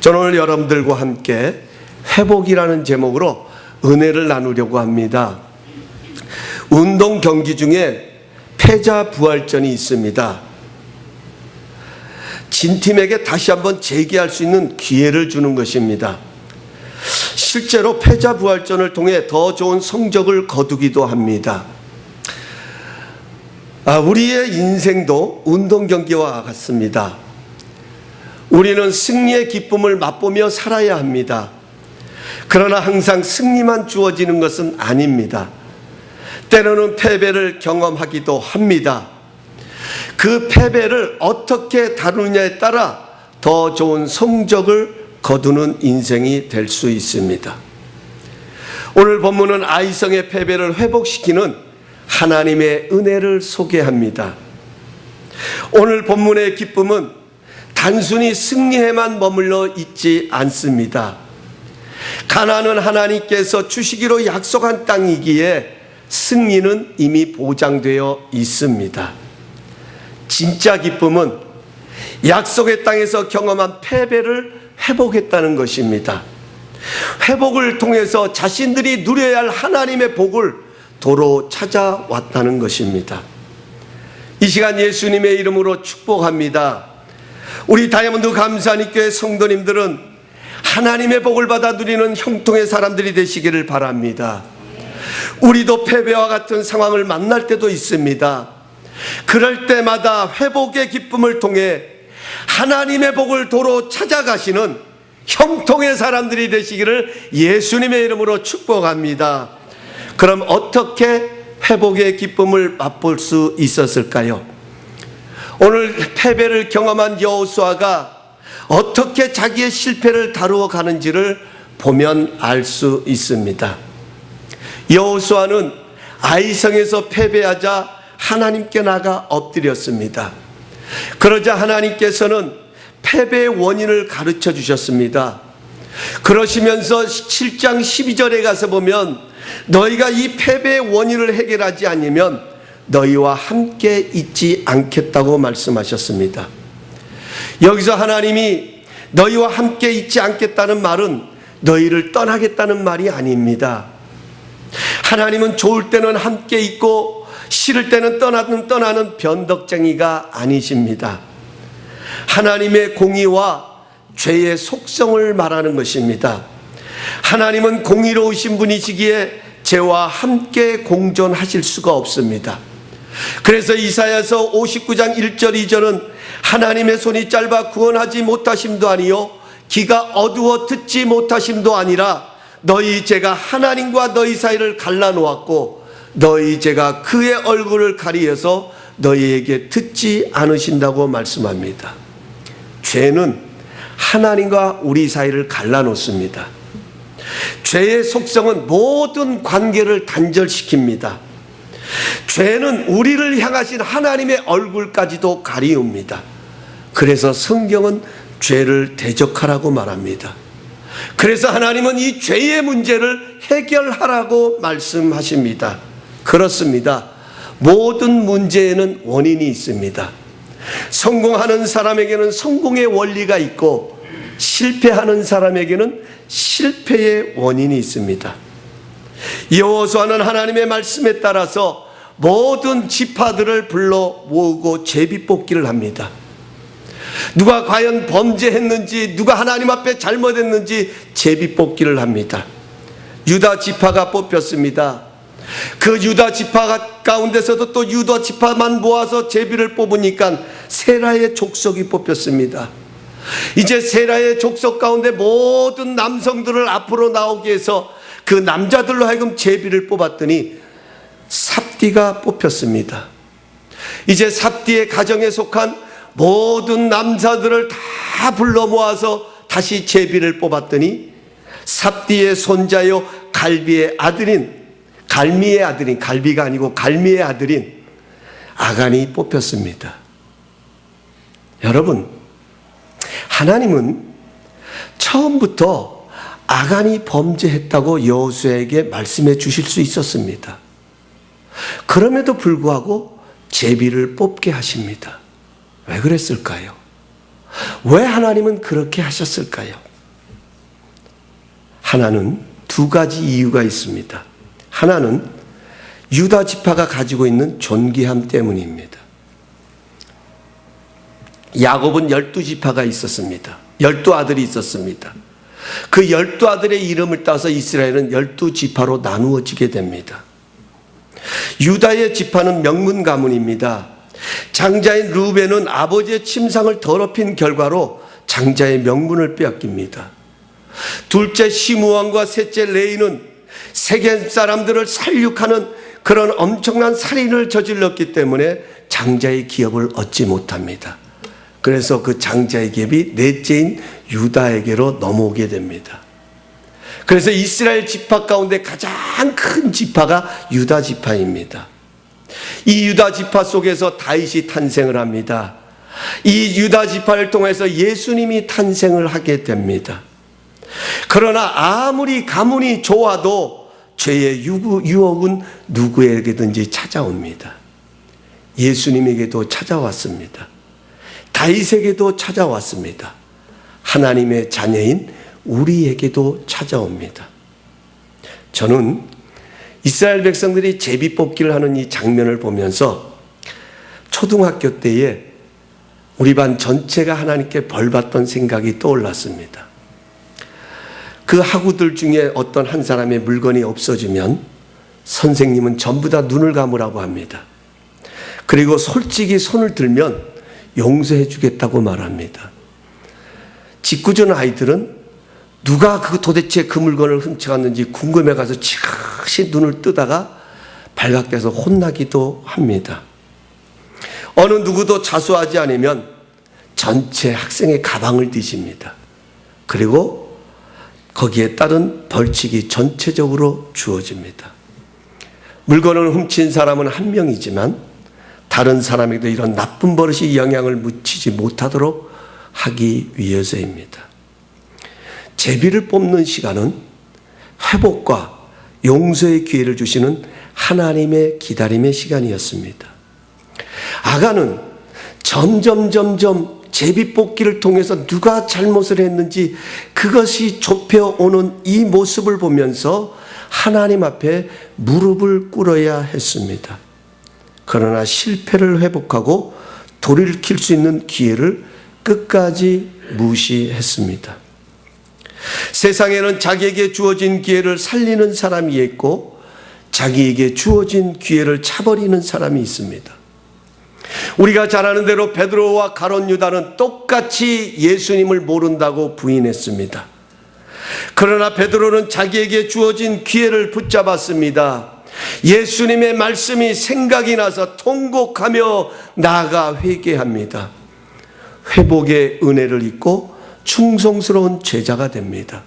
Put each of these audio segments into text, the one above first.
저는 오늘 여러분들과 함께 회복이라는 제목으로 은혜를 나누려고 합니다. 운동 경기 중에 패자 부활전이 있습니다. 진 팀에게 다시 한번 재기할 수 있는 기회를 주는 것입니다. 실제로 패자 부활전을 통해 더 좋은 성적을 거두기도 합니다. 우리의 인생도 운동 경기와 같습니다. 우리는 승리의 기쁨을 맛보며 살아야 합니다. 그러나 항상 승리만 주어지는 것은 아닙니다. 때로는 패배를 경험하기도 합니다. 그 패배를 어떻게 다루느냐에 따라 더 좋은 성적을 거두는 인생이 될 수 있습니다. 오늘 본문은 아이성의 패배를 회복시키는 하나님의 은혜를 소개합니다. 오늘 본문의 기쁨은 단순히 승리에만 머물러 있지 않습니다. 가나안은 하나님께서 주시기로 약속한 땅이기에 승리는 이미 보장되어 있습니다. 진짜 기쁨은 약속의 땅에서 경험한 패배를 회복했다는 것입니다. 회복을 통해서 자신들이 누려야 할 하나님의 복을 도로 찾아왔다는 것입니다. 이 시간 예수님의 이름으로 축복합니다. 우리 다이아몬드 감사하니교회 성도님들은 하나님의 복을 받아 누리는 형통의 사람들이 되시기를 바랍니다. 우리도 패배와 같은 상황을 만날 때도 있습니다. 그럴 때마다 회복의 기쁨을 통해 하나님의 복을 도로 찾아가시는 형통의 사람들이 되시기를 예수님의 이름으로 축복합니다. 그럼 어떻게 회복의 기쁨을 맛볼 수 있었을까요? 오늘 패배를 경험한 여호수아가 어떻게 자기의 실패를 다루어 가는지를 보면 알 수 있습니다. 여호수아는 아이성에서 패배하자 하나님께 나가 엎드렸습니다. 그러자 하나님께서는 패배의 원인을 가르쳐 주셨습니다. 그러시면서 7장 12절에 가서 보면 너희가 이 패배의 원인을 해결하지 않으면 너희와 함께 있지 않겠다고 말씀하셨습니다. 여기서 하나님이 너희와 함께 있지 않겠다는 말은 너희를 떠나겠다는 말이 아닙니다. 하나님은 좋을 때는 함께 있고 싫을 때는 떠나는 변덕쟁이가 아니십니다. 하나님의 공의와 죄의 속성을 말하는 것입니다. 하나님은 공의로우신 분이시기에 죄와 함께 공존하실 수가 없습니다. 그래서 이사야서 59장 1절 2절은 하나님의 손이 짧아 구원하지 못하심도 아니요 귀가 어두워 듣지 못하심도 아니라 너희 죄가 하나님과 너희 사이를 갈라놓았고 너희 죄가 그의 얼굴을 가리어서 너희에게 듣지 않으신다고 말씀합니다. 죄는 하나님과 우리 사이를 갈라놓습니다. 죄의 속성은 모든 관계를 단절시킵니다. 죄는 우리를 향하신 하나님의 얼굴까지도 가리웁니다. 그래서 성경은 죄를 대적하라고 말합니다. 그래서 하나님은 이 죄의 문제를 해결하라고 말씀하십니다. 그렇습니다. 모든 문제에는 원인이 있습니다. 성공하는 사람에게는 성공의 원리가 있고 실패하는 사람에게는 실패의 원인이 있습니다. 여호수아는 하나님의 말씀에 따라서 모든 지파들을 불러 모으고 제비뽑기를 합니다. 누가 과연 범죄했는지, 누가 하나님 앞에 잘못했는지 제비뽑기를 합니다. 유다 지파가 뽑혔습니다. 그 유다 지파 가운데서도 또 유다 지파만 모아서 제비를 뽑으니까 세라의 족속이 뽑혔습니다. 이제 세라의 족속 가운데 모든 남성들을 앞으로 나오게 해서 그 남자들로 하여금 제비를 뽑았더니 삽디가 뽑혔습니다. 이제 삽디의 가정에 속한 모든 남자들을 다 불러 모아서 다시 제비를 뽑았더니 삽디의 손자요 갈미의 아들인 갈비가 아니고 갈미의 아들인 아간이 뽑혔습니다. 여러분, 하나님은 처음부터 아간이 범죄했다고 여호수아에게 말씀해 주실 수 있었습니다. 그럼에도 불구하고 제비를 뽑게 하십니다. 왜 그랬을까요? 왜 하나님은 그렇게 하셨을까요? 하나는 두 가지 이유가 있습니다. 하나는 유다 지파가 가지고 있는 존귀함 때문입니다. 야곱은 12지파가 있었습니다. 12아들이 있었습니다. 그 12아들의 이름을 따서 이스라엘은 12지파로 나누어지게 됩니다. 유다의 지파는 명문 가문입니다. 장자인 르우벤은 아버지의 침상을 더럽힌 결과로 장자의 명분을 빼앗깁니다. 둘째 시므온과 셋째 레위는 세겜 사람들을 살육하는 그런 엄청난 살인을 저질렀기 때문에 장자의 기업을 얻지 못합니다. 그래서 그 장자의 기업이 넷째인 유다에게로 넘어오게 됩니다. 그래서 이스라엘 지파 가운데 가장 큰 지파가 유다 지파입니다. 이 유다 지파 속에서 다윗이 탄생을 합니다. 이 유다 지파를 통해서 예수님이 탄생을 하게 됩니다. 그러나 아무리 가문이 좋아도 죄의 유혹은 누구에게든지 찾아옵니다. 예수님에게도 찾아왔습니다. 다윗에게도 찾아왔습니다. 하나님의 자녀인 우리에게도 찾아옵니다. 저는 이스라엘 백성들이 제비 뽑기를 하는 이 장면을 보면서 초등학교 때에 우리 반 전체가 하나님께 벌받던 생각이 떠올랐습니다. 그 학우들 중에 어떤 한 사람의 물건이 없어지면 선생님은 전부 다 눈을 감으라고 합니다. 그리고 솔직히 손을 들면 용서해 주겠다고 말합니다. 짓궂은 아이들은 누가 도대체 그 물건을 훔쳐갔는지 궁금해 가서 지그시 눈을 뜨다가 발각돼서 혼나기도 합니다. 어느 누구도 자수하지 않으면 전체 학생의 가방을 뒤집니다. 그리고 거기에 따른 벌칙이 전체적으로 주어집니다. 물건을 훔친 사람은 한 명이지만 다른 사람에게도 이런 나쁜 버릇이 영향을 미치지 못하도록 하기 위해서입니다. 제비를 뽑는 시간은 회복과 용서의 기회를 주시는 하나님의 기다림의 시간이었습니다. 아간은 점점 제비 뽑기를 통해서 누가 잘못을 했는지 그것이 좁혀오는 이 모습을 보면서 하나님 앞에 무릎을 꿇어야 했습니다. 그러나 실패를 회복하고 돌이킬 수 있는 기회를 끝까지 무시했습니다. 세상에는 자기에게 주어진 기회를 살리는 사람이 있고 자기에게 주어진 기회를 차버리는 사람이 있습니다. 우리가 잘 아는 대로 베드로와 가룟 유다는 똑같이 예수님을 모른다고 부인했습니다. 그러나 베드로는 자기에게 주어진 기회를 붙잡았습니다. 예수님의 말씀이 생각이 나서 통곡하며 나아가 회개합니다. 회복의 은혜를 입고 충성스러운 제자가 됩니다.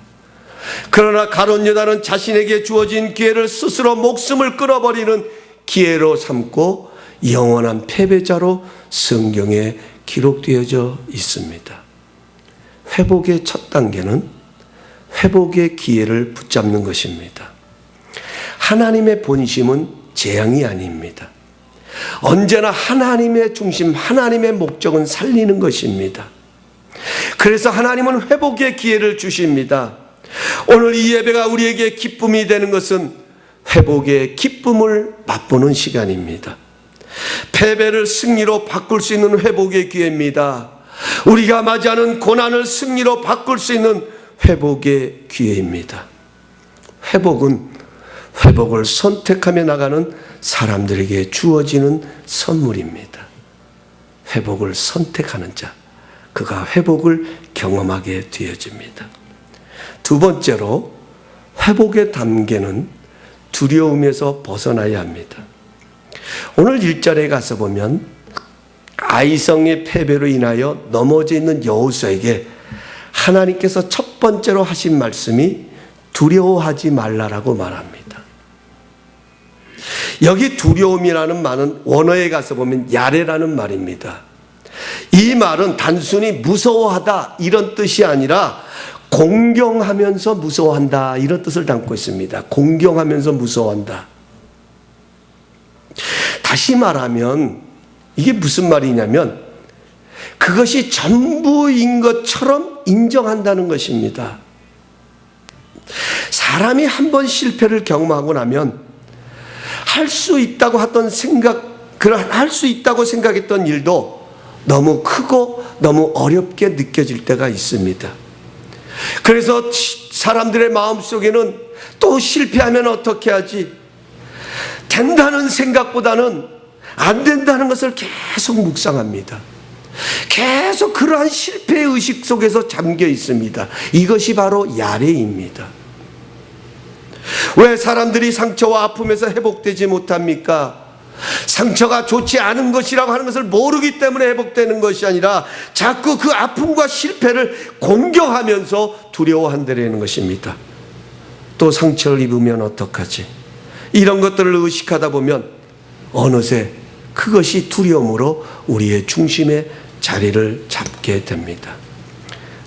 그러나 가룟 유다는 자신에게 주어진 기회를 스스로 목숨을 끊어버리는 기회로 삼고 영원한 패배자로 성경에 기록되어져 있습니다. 회복의 첫 단계는 회복의 기회를 붙잡는 것입니다. 하나님의 본심은 재앙이 아닙니다. 언제나 하나님의 중심, 하나님의 목적은 살리는 것입니다. 그래서 하나님은 회복의 기회를 주십니다. 오늘 이 예배가 우리에게 기쁨이 되는 것은 회복의 기쁨을 맛보는 시간입니다. 패배를 승리로 바꿀 수 있는 회복의 기회입니다. 우리가 맞이하는 고난을 승리로 바꿀 수 있는 회복의 기회입니다. 회복은 회복을 선택하며 나가는 사람들에게 주어지는 선물입니다. 회복을 선택하는 자, 그가 회복을 경험하게 되어집니다. 두 번째로 회복의 단계는 두려움에서 벗어나야 합니다. 오늘 1절에 가서 보면 아이성의 패배로 인하여 넘어져 있는 여호수아에게 하나님께서 첫 번째로 하신 말씀이 두려워하지 말라라고 말합니다. 여기 두려움이라는 말은 원어에 가서 보면 야레라는 말입니다. 이 말은 단순히 무서워하다 이런 뜻이 아니라 공경하면서 무서워한다 이런 뜻을 담고 있습니다. 공경하면서 무서워한다. 다시 말하면 이게 무슨 말이냐면 그것이 전부인 것처럼 인정한다는 것입니다. 사람이 한번 실패를 경험하고 나면 할 수 있다고 할 수 있다고 생각했던 일도 너무 크고 너무 어렵게 느껴질 때가 있습니다. 그래서 사람들의 마음속에는 또 실패하면 어떻게 하지? 된다는 생각보다는 안 된다는 것을 계속 묵상합니다. 계속 그러한 실패의 의식 속에서 잠겨 있습니다. 이것이 바로 야레입니다. 왜 사람들이 상처와 아픔에서 회복되지 못합니까? 상처가 좋지 않은 것이라고 하는 것을 모르기 때문에 회복되는 것이 아니라 자꾸 그 아픔과 실패를 공경하면서 두려워한다는 것입니다. 또 상처를 입으면 어떡하지? 이런 것들을 의식하다 보면 어느새 그것이 두려움으로 우리의 중심에 자리를 잡게 됩니다.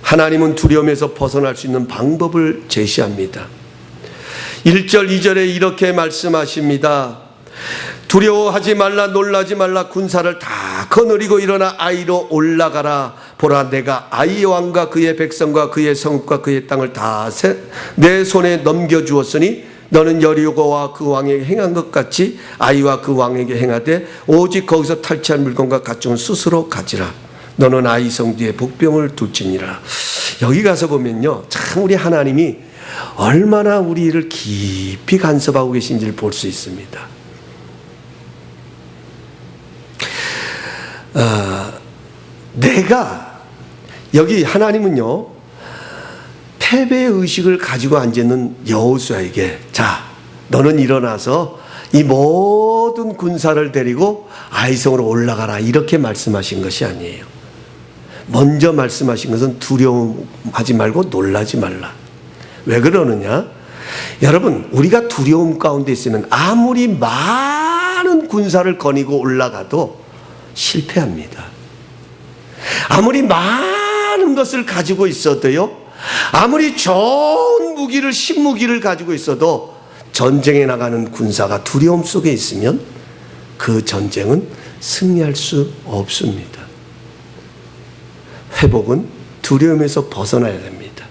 하나님은 두려움에서 벗어날 수 있는 방법을 제시합니다. 1절 2절에 이렇게 말씀하십니다. 두려워하지 말라, 놀라지 말라. 군사를 다 거느리고 일어나 아이로 올라가라. 보라, 내가 아이 왕과 그의 백성과 그의 성읍과 그의 땅을 다 내 손에 넘겨주었으니 너는 여리고와 그 왕에게 행한 것 같이 아이와 그 왕에게 행하되 오직 거기서 탈취한 물건과 가축은 스스로 가지라. 너는 아이 성 뒤에 복병을 둘지니라. 여기 가서 보면요, 참 우리 하나님이 얼마나 우리를 깊이 간섭하고 계신지를 볼 수 있습니다. 내가 여기 하나님은요, 패배의 의식을 가지고 앉아있는 여호수아에게 자, 너는 일어나서 이 모든 군사를 데리고 아이성으로 올라가라, 이렇게 말씀하신 것이 아니에요. 먼저 말씀하신 것은 두려움하지 말고 놀라지 말라. 왜 그러느냐? 여러분, 우리가 두려움 가운데 있으면 아무리 많은 군사를 거니고 올라가도 실패합니다. 아무리 많은 것을 가지고 있어도요, 아무리 좋은 무기를, 신무기를 가지고 있어도 전쟁에 나가는 군사가 두려움 속에 있으면 그 전쟁은 승리할 수 없습니다. 회복은 두려움에서 벗어나야 됩니다.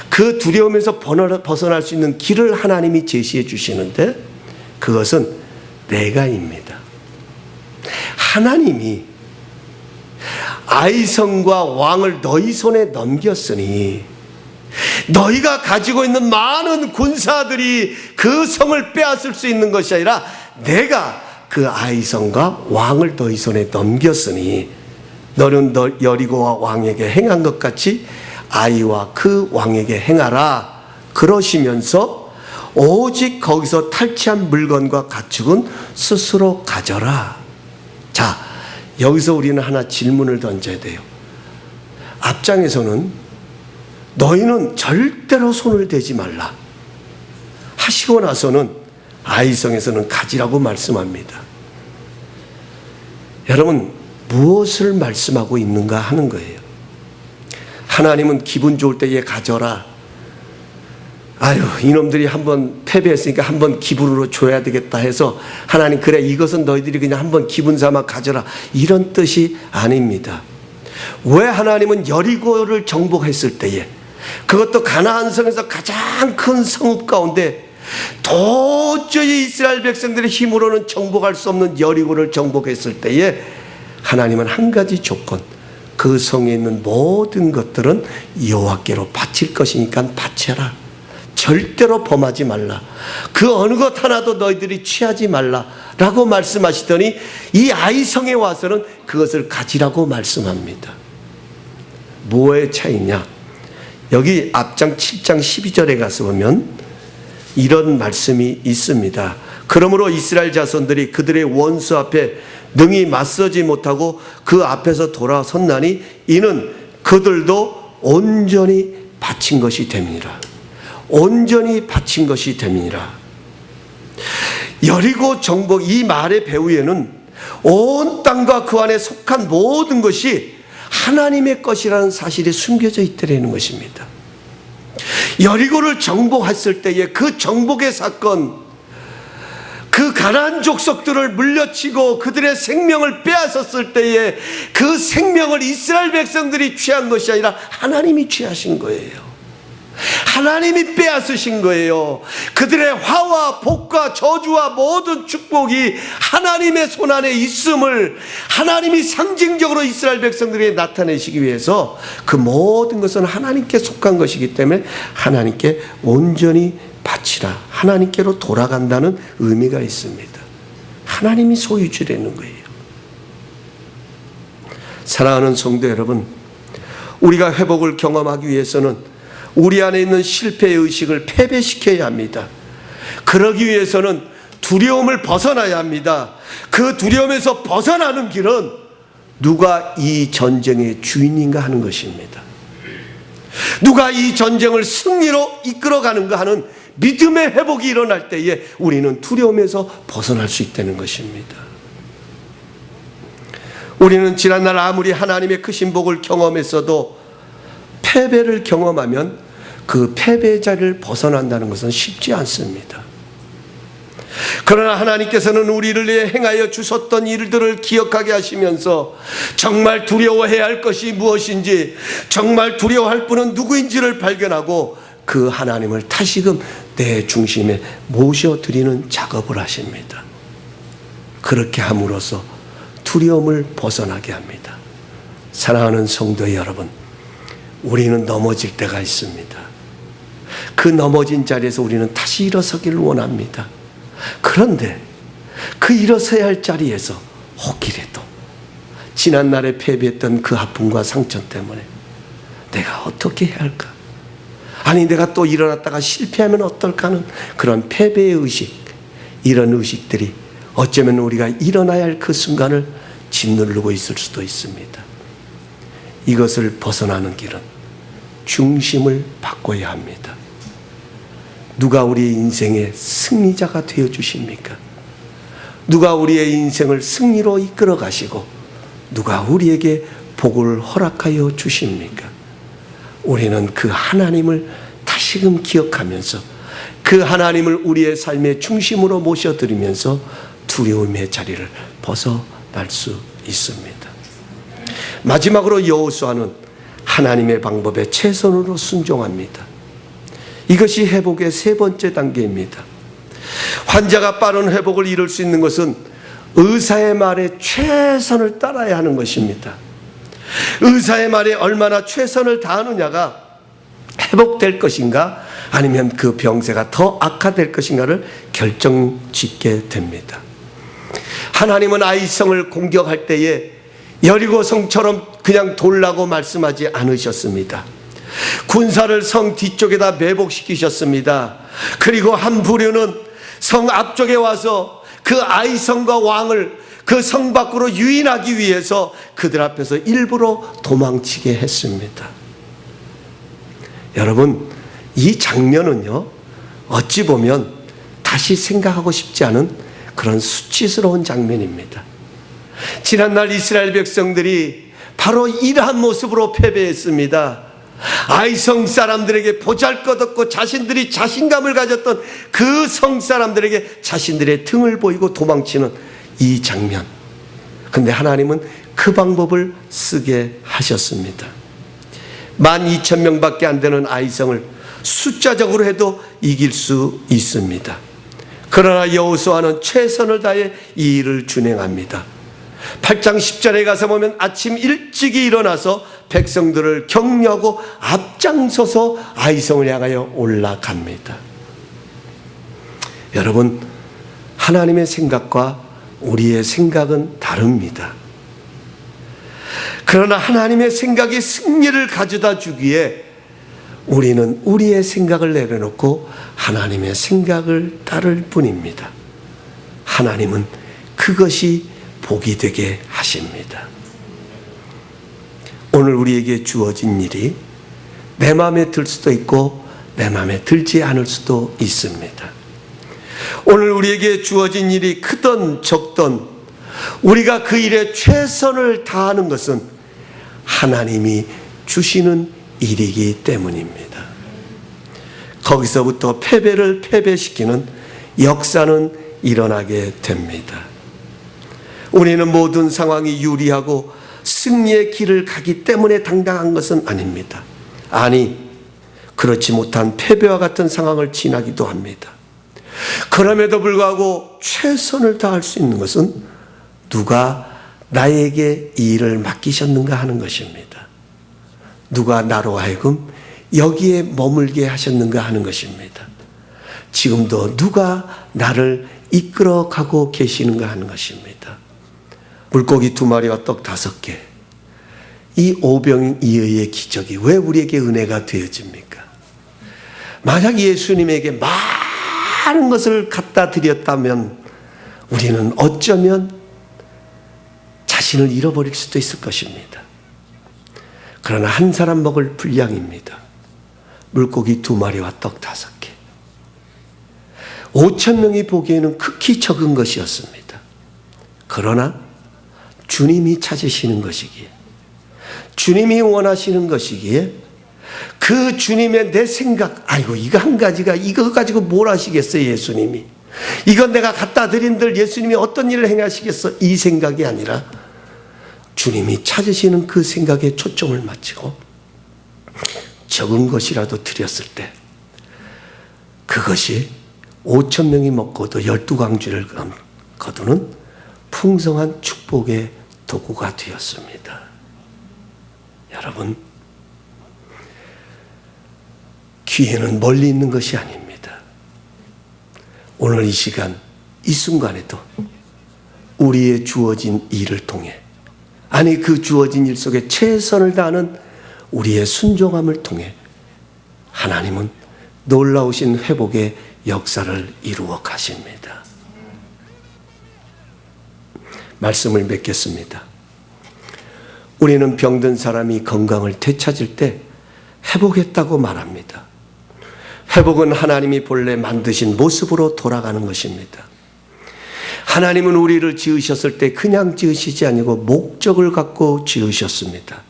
그 두려움에서 벗어날 수 있는 길을 하나님이 제시해 주시는데 그것은 내가입니다. 하나님이 아이성과 왕을 너희 손에 넘겼으니 너희가 가지고 있는 많은 군사들이 그 성을 빼앗을 수 있는 것이 아니라 내가 그 아이성과 왕을 너희 손에 넘겼으니 너는 여리고와 왕에게 행한 것 같이 아이와 그 왕에게 행하라. 그러시면서 오직 거기서 탈취한 물건과 가축은 스스로 가져라. 자, 여기서 우리는 하나 질문을 던져야 돼요. 앞장에서는 너희는 절대로 손을 대지 말라 하시고 나서는 아이성에서는 가지라고 말씀합니다. 여러분, 무엇을 말씀하고 있는가 하는 거예요. 하나님은 기분 좋을 때에 가져라. 아유, 이놈들이 한번 패배했으니까 한번 기분으로 줘야 되겠다 해서 하나님, 그래, 이것은 너희들이 그냥 한번 기분 삼아 가져라, 이런 뜻이 아닙니다. 왜 하나님은 여리고를 정복했을 때에, 그것도 가나안 성에서 가장 큰 성읍 가운데 도저히 이스라엘 백성들의 힘으로는 정복할 수 없는 여리고를 정복했을 때에 하나님은 한 가지 조건, 그 성에 있는 모든 것들은 여호와께로 바칠 것이니까 바쳐라. 절대로 범하지 말라. 그 어느 것 하나도 너희들이 취하지 말라 라고 말씀하시더니 이 아이성에 와서는 그것을 가지라고 말씀합니다. 뭐의 차이냐? 여기 앞장 7장 12절에 가서 보면 이런 말씀이 있습니다. 그러므로 이스라엘 자손들이 그들의 원수 앞에 능히 맞서지 못하고 그 앞에서 돌아섰나니 이는 그들도 온전히 바친 것이 됨이니라. 온전히 바친 것이 됨이니라. 여리고 정복, 이 말의 배후에는 온 땅과 그 안에 속한 모든 것이 하나님의 것이라는 사실이 숨겨져 있다는 것입니다. 여리고를 정복했을 때의 그 정복의 사건, 그 그 가나안 족속들을 물려치고 그들의 생명을 빼앗았을 때에 그 생명을 이스라엘 백성들이 취한 것이 아니라 하나님이 취하신 거예요. 하나님이 빼앗으신 거예요. 그들의 화와 복과 저주와 모든 축복이 하나님의 손안에 있음을 하나님이 상징적으로 이스라엘 백성들에게 나타내시기 위해서 그 모든 것은 하나님께 속한 것이기 때문에 하나님께 온전히 바치라, 하나님께로 돌아간다는 의미가 있습니다. 하나님이 소유주라는 거예요. 사랑하는 성도 여러분, 우리가 회복을 경험하기 위해서는 우리 안에 있는 실패의 의식을 패배시켜야 합니다. 그러기 위해서는 두려움을 벗어나야 합니다. 그 두려움에서 벗어나는 길은 누가 이 전쟁의 주인인가 하는 것입니다. 누가 이 전쟁을 승리로 이끌어가는가 하는 믿음의 회복이 일어날 때에 우리는 두려움에서 벗어날 수 있다는 것입니다. 우리는 지난날 아무리 하나님의 크신 복을 경험했어도 패배를 경험하면 그 패배의 자리를 벗어난다는 것은 쉽지 않습니다. 그러나 하나님께서는 우리를 위해 행하여 주셨던 일들을 기억하게 하시면서 정말 두려워해야 할 것이 무엇인지, 정말 두려워할 분은 누구인지를 발견하고 그 하나님을 다시금 내 중심에 모셔드리는 작업을 하십니다. 그렇게 함으로써 두려움을 벗어나게 합니다. 사랑하는 성도 여러분, 우리는 넘어질 때가 있습니다. 그 넘어진 자리에서 우리는 다시 일어서기를 원합니다. 그런데 그 일어서야 할 자리에서 혹이라도 지난날에 패배했던 그 아픔과 상처 때문에 내가 어떻게 해야 할까? 아니 내가 또 일어났다가 실패하면 어떨까 하는 그런 패배의 의식, 이런 의식들이 어쩌면 우리가 일어나야 할 그 순간을 짓누르고 있을 수도 있습니다. 이것을 벗어나는 길은 중심을 바꿔야 합니다. 누가 우리의 인생의 승리자가 되어 주십니까? 누가 우리의 인생을 승리로 이끌어 가시고 누가 우리에게 복을 허락하여 주십니까? 우리는 그 하나님을 다시금 기억하면서 그 하나님을 우리의 삶의 중심으로 모셔드리면서 두려움의 자리를 벗어날 수 있습니다. 마지막으로 여호수아는 하나님의 방법에 최선으로 순종합니다. 이것이 회복의 세 번째 단계입니다. 환자가 빠른 회복을 이룰 수 있는 것은 의사의 말에 최선을 따라야 하는 것입니다. 의사의 말에 얼마나 최선을 다하느냐가 회복될 것인가 아니면 그 병세가 더 악화될 것인가를 결정짓게 됩니다. 하나님은 아이성을 공격할 때에 여리고성처럼 그냥 돌라고 말씀하지 않으셨습니다. 군사를 성 뒤쪽에다 매복시키셨습니다. 그리고 한 부류는 성 앞쪽에 와서 그 아이성과 왕을 그 성 밖으로 유인하기 위해서 그들 앞에서 일부러 도망치게 했습니다. 여러분, 이 장면은요, 어찌 보면 다시 생각하고 싶지 않은 그런 수치스러운 장면입니다. 지난날 이스라엘 백성들이 바로 이러한 모습으로 패배했습니다. 아이성 사람들에게 보잘것없고 자신들이 자신감을 가졌던 그 성 사람들에게 자신들의 등을 보이고 도망치는 이 장면. 근데 하나님은 그 방법을 쓰게 하셨습니다. 12,000명밖에 안 되는 아이성을 숫자적으로 해도 이길 수 있습니다. 그러나 여호수아는 최선을 다해 이 일을 준행합니다. 8장 10절에 가서 보면 아침 일찍이 일어나서 백성들을 격려하고 앞장서서 아이성을 향하여 올라갑니다. 여러분, 하나님의 생각과 우리의 생각은 다릅니다. 그러나 하나님의 생각이 승리를 가져다 주기에 우리는 우리의 생각을 내려놓고 하나님의 생각을 따를 뿐입니다. 하나님은 그것이 복이 되게 하십니다. 오늘 우리에게 주어진 일이 내 마음에 들 수도 있고 내 마음에 들지 않을 수도 있습니다. 오늘 우리에게 주어진 일이 크든 적든 우리가 그 일에 최선을 다하는 것은 하나님이 주시는 일이기 때문입니다. 거기서부터 패배를 패배시키는 역사는 일어나게 됩니다. 우리는 모든 상황이 유리하고 승리의 길을 가기 때문에 당당한 것은 아닙니다. 아니, 그렇지 못한 패배와 같은 상황을 지나기도 합니다. 그럼에도 불구하고 최선을 다할 수 있는 것은 누가 나에게 이 일을 맡기셨는가 하는 것입니다. 누가 나로 하여금 여기에 머물게 하셨는가 하는 것입니다. 지금도 누가 나를 이끌어 가고 계시는가 하는 것입니다. 물고기 2마리와 떡 5개, 이 오병이어의 기적이 왜 우리에게 은혜가 되어집니까? 만약 예수님에게 많은 것을 갖다 드렸다면 우리는 어쩌면 자신을 잃어버릴 수도 있을 것입니다. 그러나 한 사람 먹을 분량입니다. 물고기 2마리와 떡 5개. 5,000명이 보기에는 극히 적은 것이었습니다. 그러나 주님이 찾으시는 것이기에, 주님이 원하시는 것이기에, 그 주님의 내 생각, 아이고 이거 한 가지가 이거 가지고 뭘 하시겠어요 예수님이, 이건 내가 갖다 드린들 예수님이 어떤 일을 행하시겠어, 이 생각이 아니라 주님이 찾으시는 그 생각에 초점을 맞추고 적은 것이라도 드렸을 때 그것이 5,000명이 먹고도 12광주를 거두는 풍성한 축복의 도구가 되었습니다. 여러분, 기회는 멀리 있는 것이 아닙니다. 오늘 이 시간, 이 순간에도 우리의 주어진 일을 통해, 아니 그 주어진 일 속에 최선을 다하는 우리의 순종함을 통해 하나님은 놀라우신 회복의 역사를 이루어 가십니다. 말씀을 맺겠습니다. 우리는 병든 사람이 건강을 되찾을 때 회복했다고 말합니다. 회복은 하나님이 본래 만드신 모습으로 돌아가는 것입니다. 하나님은 우리를 지으셨을 때 그냥 지으시지 아니고 목적을 갖고 지으셨습니다.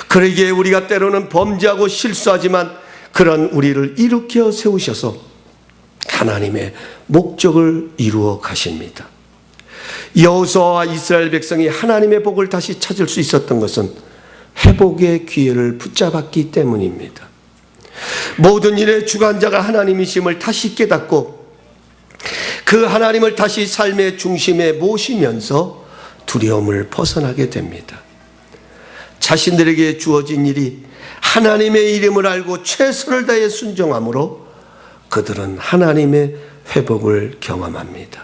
그러기에 우리가 때로는 범죄하고 실수하지만 그런 우리를 일으켜 세우셔서 하나님의 목적을 이루어 가십니다. 여호수아와 이스라엘 백성이 하나님의 복을 다시 찾을 수 있었던 것은 회복의 기회를 붙잡았기 때문입니다. 모든 일의 주관자가 하나님이심을 다시 깨닫고 그 하나님을 다시 삶의 중심에 모시면서 두려움을 벗어나게 됩니다. 자신들에게 주어진 일이 하나님의 이름을 알고 최선을 다해 순종함으로 그들은 하나님의 회복을 경험합니다.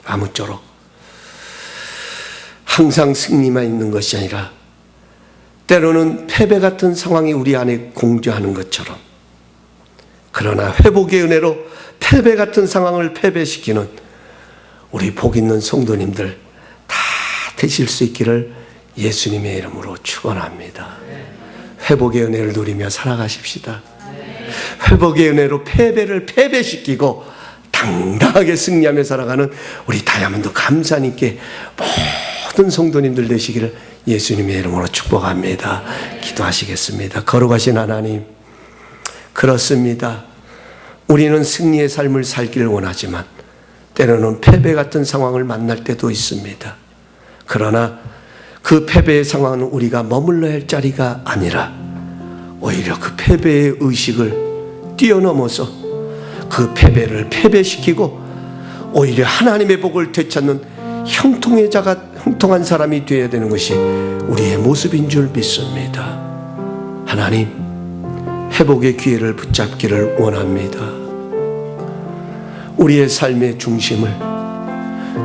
아무쪼록 항상 승리만 있는 것이 아니라 때로는 패배 같은 상황이 우리 안에 공존하는 것처럼, 그러나 회복의 은혜로 패배 같은 상황을 패배시키는 우리 복 있는 성도님들 다 되실 수 있기를 예수님의 이름으로 축원합니다. 회복의 은혜를 누리며 살아가십시다. 회복의 은혜로 패배를 패배시키고 당당하게 승리하며 살아가는 우리 다이아몬드 감사님께 모든 성도님들 되시기를 예수님의 이름으로 축복합니다. 기도하시겠습니다. 거룩하신 하나님, 그렇습니다. 우리는 승리의 삶을 살기를 원하지만 때로는 패배 같은 상황을 만날 때도 있습니다. 그러나 그 패배의 상황은 우리가 머물러야 할 자리가 아니라 오히려 그 패배의 의식을 뛰어넘어서 그 패배를 패배시키고 오히려 하나님의 복을 되찾는 형통한 사람이 되어야 되는 것이 우리의 모습인 줄 믿습니다. 하나님, 회복의 기회를 붙잡기를 원합니다. 우리의 삶의 중심을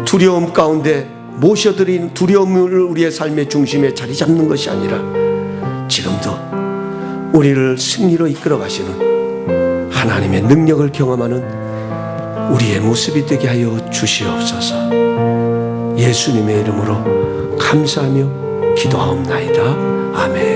두려움 가운데 모셔드린 두려움을 우리의 삶의 중심에 자리 잡는 것이 아니라 지금도 우리를 승리로 이끌어 가시는 하나님의 능력을 경험하는 우리의 모습이 되게 하여 주시옵소서. 예수님의 이름으로 감사하며 기도하옵나이다. 아멘.